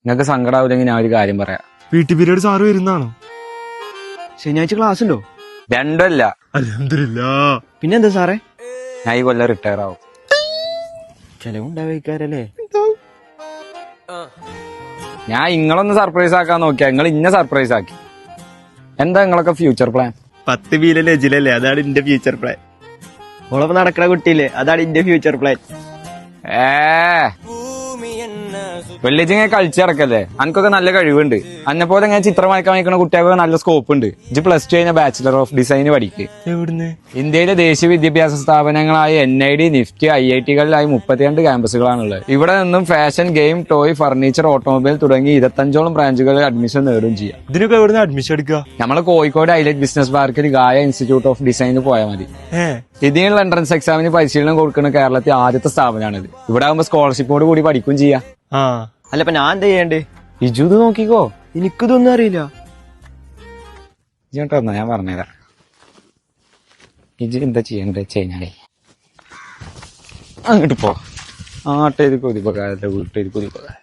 നിങ്ങൾക്ക് സങ്കടാവില്ലെങ്കിൽ ഞാൻ ഒരു കാര്യം പറയാം. PT പീരീഡ് സാറ് വരുന്നാണോ? ശനിയാഴ്ച ക്ലാസ് ഉണ്ടോ? രണ്ടല്ല. അൽഹംദുലില്ലാ. പിന്നെന്താ സാറേ? ഞാൻ ഈ കൊല്ലം റിട്ടയർ ആവും. ചെലവുണ്ടാവിക്കാരല്ലേ? ഞാൻ നിങ്ങളൊന്ന് സർപ്രൈസ് ആക്കാൻ നോക്കിയാ നിങ്ങൾ ഇന്നെ സർപ്രൈസ് ആക്കി. എന്താ നിങ്ങളൊക്കെ ഫ്യൂച്ചർ പ്ലാൻ? 10 ബിയിലല്ലേ എജിലല്ലേ, അതാണ് എന്റെ ഫ്യൂച്ചർ പ്ലാൻ. ഓളപ്പം നടക്കണ കുട്ടിയില്ലേ, അതാണ് എന്റെ ഫ്യൂച്ചർ പ്ലാൻ. വെള്ളിച്ചിങ്ങനെ കളിച്ചു നടക്കല്ലേ? അനക്കൊക്കെ നല്ല കഴിവുണ്ട്. അന്നെ പോലെ ഇങ്ങനെ ചിത്രം വരയ്ക്കാൻ വയ്ക്കുന്ന കുട്ടികൾക്ക് നല്ല സ്കോപ്പ് ഉണ്ട്. ഇജ് +2 കഴിഞ്ഞ ബാച്ചിലർ ഓഫ് ഡിസൈൻ പഠിക്ക്. എവിടുന്ന്? ഇന്ത്യയിലെ ദേശീയ വിദ്യാഭ്യാസ സ്ഥാപനങ്ങളായ NID, NIFT, IIT-കളിലായി 32 ക്യാമ്പസുകളാണുള്ളത്. ഇവിടെ നിന്നും fashion, game, toy, furniture, automobile തുടങ്ങി 25ഓളം ബ്രാഞ്ചുകളിൽ അഡ്മിഷൻ നേടുകയും ചെയ്യാം. ഇതിനൊക്കെ എവിടുന്ന് അഡ്മിഷൻ എടുക്കുക? നമ്മള് കോഴിക്കോട് ഹൈലൈറ്റ് ബിസിനസ് പാർക്കിൽ ഗായ ഇൻസ്റ്റിറ്റ്യൂട്ട് ഓഫ് ഡിസൈനിൽ പോയാൽ മതി. ഇതിനുള്ള എൻട്രൻസ് എക്സാമിന് പരിശീലനം കൊടുക്കുന്ന കേരളത്തിൽ ആദ്യത്തെ സ്ഥാപനമാണിത്. ഇവിടെ ആകുമ്പോൾ സ്കോളർഷിപ്പോട് കൂടി പഠിക്കുകയും ചെയ്യാം. അല്ല ഇപ്പൊ ഞാൻ എന്താ ചെയ്യണ്ടേ? ഇജു ഇത് നോക്കിക്കോ. എനിക്കിതൊന്നും അറിയില്ല. ഇജോട്ടോ ഞാൻ പറഞ്ഞുതരാം. ഇജു എന്താ ചെയ്യണ്ടേ കഴിഞ്ഞാലേ അങ്ങോട്ട് പോ. ആട്ടേത് കൊതിപ്പകാരല്ലേ വീട്ടേത് കൊതിപ്പകാരം.